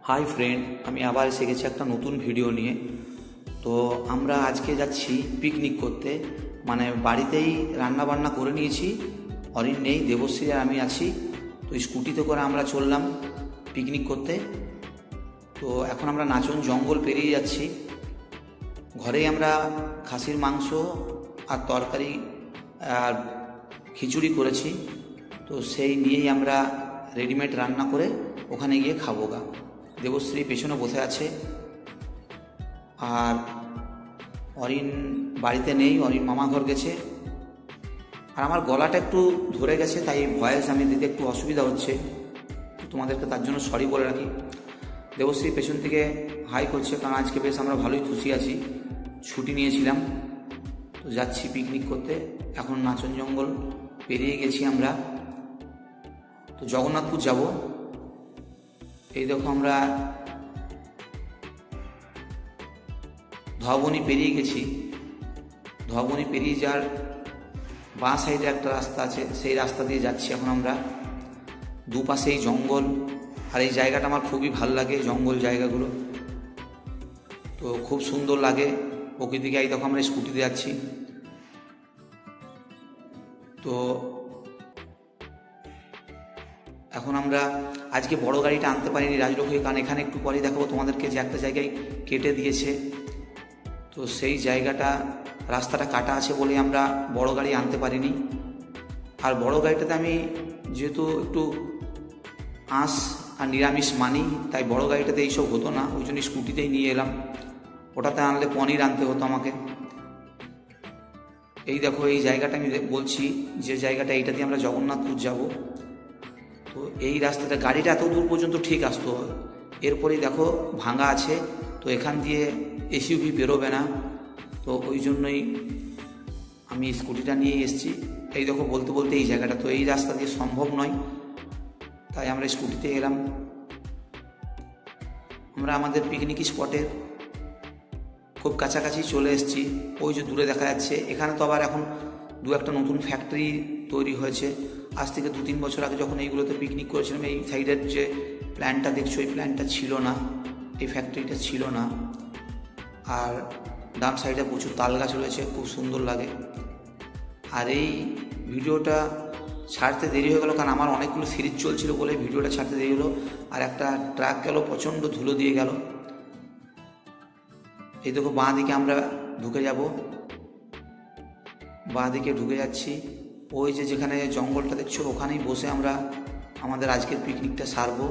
Hi friend, আমি আবার এসে গেছি একটা নতুন ভিডিও নিয়ে। তো আমরা আজকে যাচ্ছি পিকনিক করতে, মানে বাড়িতেই রান্না বান্না করে নিয়েছি। অরিন নেই, দেবশ্রী আর আমি আছি। তো স্কুটিতে করে আমরা চললাম পিকনিক করতে। তো এখন আমরা নাচন জঙ্গল পেরিয়ে যাচ্ছি। ঘরেই আমরা খাসির মাংস আর তরকারি আর খিচুড়ি করেছি। তো সেই নিয়েই আমরা রেডিমেড রান্না করে ওখানে গিয়ে খাবো গা। দেবশ্রী পেছনে বসে আছে, আর অরিন বাড়িতে নেই, অরিন মামা ঘর গেছে। আর আমার গলাটা একটু ধরে গেছে, তাই ভয়েস আমি দিতে একটু অসুবিধা হচ্ছে, তোমাদেরকে তার জন্য সরি বলে রাখি। দেবশ্রী পেছন থেকে হাই করছে, কারণ আজকে বেশ আমরা ভালোই খুশি আছি, ছুটি নিয়েছিলাম। তো যাচ্ছি পিকনিক করতে। এখন নাচন জঙ্গল পেরিয়ে গেছি আমরা, তো জগন্নাথপুর যাব। এই দেখো আমরা ধোয়াবনি পেরিয়ে গেছি। ধোয়াবনি পেরিয়ে যাওয়ার বাঁ সাইডে একটা রাস্তা আছে, সেই রাস্তা দিয়ে যাচ্ছি এখন আমরা। দুপাশেই জঙ্গল, আর এই জায়গাটা আমার খুবই ভালো লাগে, জঙ্গল জায়গাগুলো তো খুব সুন্দর লাগে প্রকৃতিকে। এই দেখো আমরা স্কুটিতে যাচ্ছি। তো এখন আমরা আজকে বড় গাড়িটা আনতে পারিনি রাজলক্ষ্মী, কারণ এখানে একটু পরে দেখাবো তোমাদেরকে যে একটা জায়গায় কেটে দিয়েছে। তো সেই জায়গাটা রাস্তাটা কাটা আছে বলে আমরা বড় গাড়ি আনতে পারিনি। আর বড় গাড়িটাতে আমি যেহেতু একটু আঁশ আর নিরামিষ মানি, তাই বড় গাড়িটাতে এইসব হতো না, ওই জন্য স্কুটিতেই নিয়ে এলাম। ওটাতে আনলে পনির আনতে হতো আমাকে। এই দেখো এই জায়গাটা আমি বলছি, যে জায়গাটা এইটা দিয়ে আমরা জগন্নাথপুর যাব। তো এই রাস্তাটা গাড়িটা এত দূর পর্যন্ত ঠিক আসতো, এরপরেই দেখো ভাঙা আছে। তো এখান দিয়ে এসইউভি বেরোবে না, তো ওই জন্যই আমি স্কুটিটা নিয়ে এসেছি। এই দেখো বলতে বলতে এই জায়গাটা, তো এই রাস্তা দিয়ে সম্ভব নয়, তাই আমরা স্কুটিতে এলাম। আমরা আমাদের পিকনিক স্পটের খুব কাছাকাছি চলে এসেছি। ওই যে দূরে দেখা যাচ্ছে, এখানে তো আবার এখন দু একটা নতুন ফ্যাক্টরি তৈরি হয়েছে। আজ থেকে 2-3 বছর আগে যখন এইগুলোতে পিকনিক করেছিলাম, এই সাইডের যে প্ল্যানটা দেখছো, এই প্ল্যানটা ছিল না, এই ফ্যাক্টরিটা ছিল না। আর ডান সাইডে প্রচুর তাল গাছ রয়েছে, খুব সুন্দর লাগে। আর এই ভিডিওটা ছাড়তে দেরি হয়ে গেল, কারণ আমার অনেকগুলো সিরিজ চলছিল বলে ভিডিওটা ছাড়তে দেরি হলো। আর একটা ট্রাক গেল, প্রচণ্ড ধুলো দিয়ে গেল। এই দেখো বাঁ দিকে আমরা ঢুকে যাব, বাঁ দিকে ঢুকে যাচ্ছি। ওই যে যেখানে জঙ্গলটা দেখছো, ওখানেই বসে আমরা আমাদের আজকের পিকনিকটা সারবো।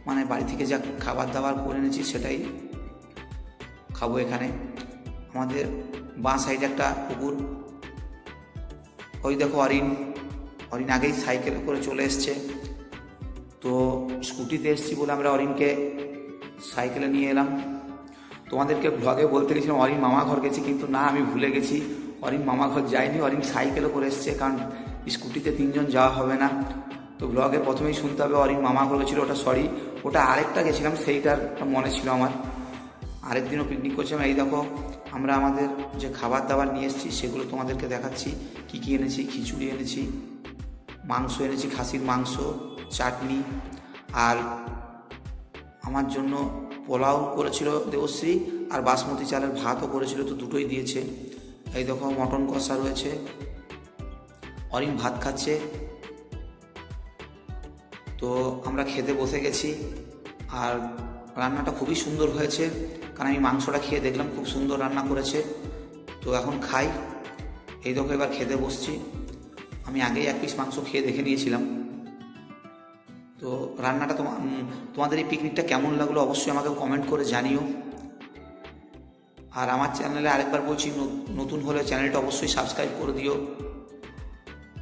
মানে বাড়ি থেকে যা খাবার দাবার করে এনেছি সেটাই খাবো এখানে। আমাদের বাঁ সাইডে একটা পুকুর। ওই দেখো অরিন আগেই সাইকেলে করে চলে এসছে। তো স্কুটিতে এসছি বলে আমরা অরিনকে সাইকেলে নিয়ে এলাম। তোমাদেরকে ব্লগে বলতে গেছিলাম অরিন মামা ঘর গেছি, কিন্তু না, আমি ভুলে গেছি, অরিন মামা ঘর যায়নি, অরিন সাইকেলে করে এসছে, কারণ স্কুটিতে 3 জন যাওয়া হবে না। তো ব্লগে প্রথমেই শুনতে হবে অরিন মামা ঘর গেছিলো, ওটা সরি, ওটা আরেকটা গেছিলাম, সেইটার মনে ছিল আমার। আরেকদিনও পিকনিক করছিলাম। এই দেখো আমরা আমাদের যে খাবার দাবার নিয়ে এসেছি সেগুলো তোমাদেরকে দেখাচ্ছি। কি কি এনেছি, খিচুড়ি এনেছি, মাংস এনেছি, খাসির মাংস, চাটনি, আর আমার জন্য পোলাও করেছিল দেবশ্রী, আর বাসমতি চালের ভাতও করেছিল, তো দুটোই দিয়েছে। এই দেখো মটন কষা রয়েছে, অরিন ভাত খাচ্ছে। তো আমরা খেতে বসে গেছি, আর রান্নাটা খুবই সুন্দর হয়েছে, কারণ আমি মাংসটা খেয়ে দেখলাম খুব সুন্দর রান্না করেছে। তো এখন খাই। এই দেখো এবার খেতে বসছি। আমি আগেই 1 পিস মাংস খেয়ে দেখে নিয়েছিলাম। তো রান্নাটা তোমাদের এই পিকনিকটা কেমন লাগলো অবশ্যই আমাকে কমেন্ট করে জানিও। আর আমার চ্যানেলে আরেকবার বলছি, নতুন হলে চ্যানেলটা অবশ্যই সাবস্ক্রাইব করে দিও।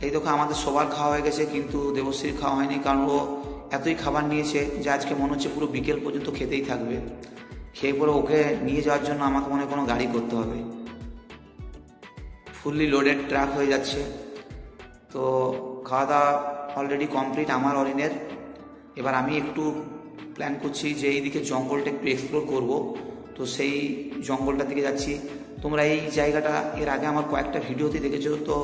এই দেখো আমাদের সবার খাওয়া হয়ে গেছে, কিন্তু দেবশ্রীর খাওয়া হয়নি, কারণ ও এতই খাবার নিয়েছে যে আজকে মনে হচ্ছে পুরো বিকেল পর্যন্ত খেতেই থাকবে। খেয়ে পরে ওকে নিয়ে যাওয়ার জন্য আমাকে মনে কোনো গাড়ি করতে হবে। ফুললি লোডেড ট্রাক হয়ে যাচ্ছে। তো খাওয়া দাওয়া অলরেডি কমপ্লিট আমার অরিনের। এবার আমি একটু প্ল্যান করছি যে এইদিকে জঙ্গলটা একটু এক্সপ্লোর করব। তো সেই জঙ্গলটার দিকে যাচ্ছি। তোমরা এই জায়গাটা এর আগে আমার কয়েকটা ভিডিওতে দেখেছো। তো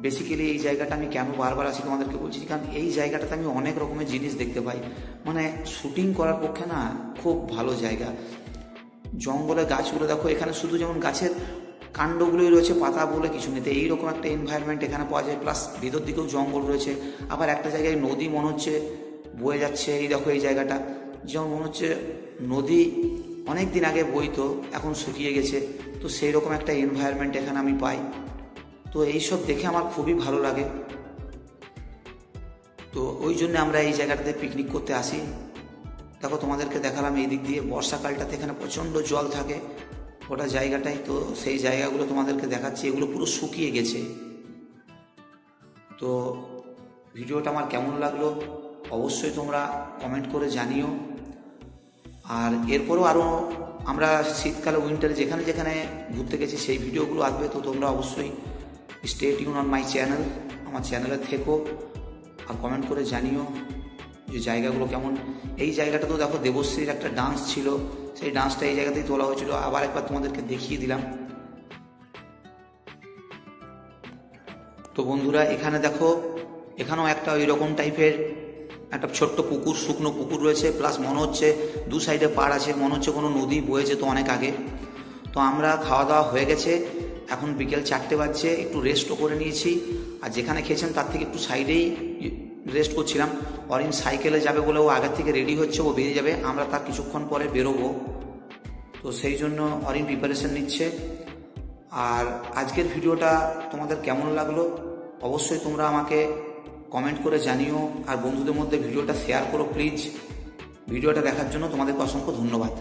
বেসিক্যালি এই জায়গাটা আমি কেন বারবার আসি তোমাদেরকে বলছি, কারণ এই জায়গাটাতে আমি অনেক রকমের জিনিস দেখতে পাই। মানে শুটিং করার পক্ষে না খুব ভালো জায়গা। জঙ্গলে গাছগুলো দেখো, এখানে শুধু যেমন গাছের কাণ্ডগুলোই রয়েছে, পাতা বলে কিছু নেই। তো এইরকম একটা এনভায়রনমেন্ট এখানে পাওয়া যায়, প্লাস ভিতর দিকেও জঙ্গল রয়েছে। আবার একটা জায়গায় নদী মনে হচ্ছে বয়ে যাচ্ছে। এই দেখো এই জায়গাটা যেমন মনে হচ্ছে নদী অনেক দিন আগে বইতো, এখন শুকিয়ে গেছে। তো সেই রকম একটা এনভায়রনমেন্ট এখানে আমি পাই। তো এইসব দেখে আমার খুবই ভালো লাগে। তো ওই জন্য আমরা এই জায়গাটাতে পিকনিক করতে আসি। দেখো তোমাদেরকে দেখালাম এই দিক দিয়ে, বর্ষাকালটাতে এখানে প্রচণ্ড জল থাকে গোটা জায়গাটায়। তো সেই জায়গাগুলো তোমাদেরকে দেখাচ্ছি, এগুলো পুরো শুকিয়ে গেছে। তো ভিডিওটা আমার কেমন লাগলো অবশ্যই তোমরা কমেন্ট করে জানিও। আর এরপরও আরও আমরা শীতকালে উইন্টারে যেখানে যেখানে ঘুরতে গেছি সেই ভিডিওগুলো আসবে। তো তোমরা অবশ্যই stay tune on my channel, আমার চ্যানেলে থেকো আর কমেন্ট করে জানিও যে জায়গাগুলো কেমন। এই জায়গাটা তো দেখো দেবশ্রীর একটা ডান্স ছিল, সেই ডান্সটা এই জায়গাতেই তোলা হয়েছিল। আবার একবার তোমাদেরকে দেখিয়ে দিলাম। তো বন্ধুরা এখানে দেখো, এখানেও একটা ওই রকম টাইপের একটা ছোট্ট পুকুর, শুকনো পুকুর রয়েছে, প্লাস মনে হচ্ছে দু সাইডে পাড় আছে, মনে হচ্ছে কোনো নদী বয়ে যেত অনেক আগে। তো আমরা খাওয়া দাওয়া হয়ে গেছে, এখন বিকেল 4টে বাজছে, একটু রেস্টও করে নিয়েছি। আর যেখানে খেয়েছেন তার থেকে একটু সাইডেই রেস্ট করছিলাম। অরিন সাইকেলে যাবে বলে ও আগের থেকে রেডি হচ্ছে, ও বেরিয়ে যাবে, আমরা তার কিছুক্ষণ পরে বেরোবো। তো সেই জন্য অরিন প্রিপারেশন নিচ্ছে। আর আজকের ভিডিওটা তোমাদের কেমন লাগলো অবশ্যই তোমরা আমাকে কমেন্ট করে জানিও। আর বন্ধুদের মধ্যে ভিডিওটা শেয়ার করো প্লিজ। ভিডিওটা দেখার জন্য তোমাদেরকে অসংখ্য ধন্যবাদ।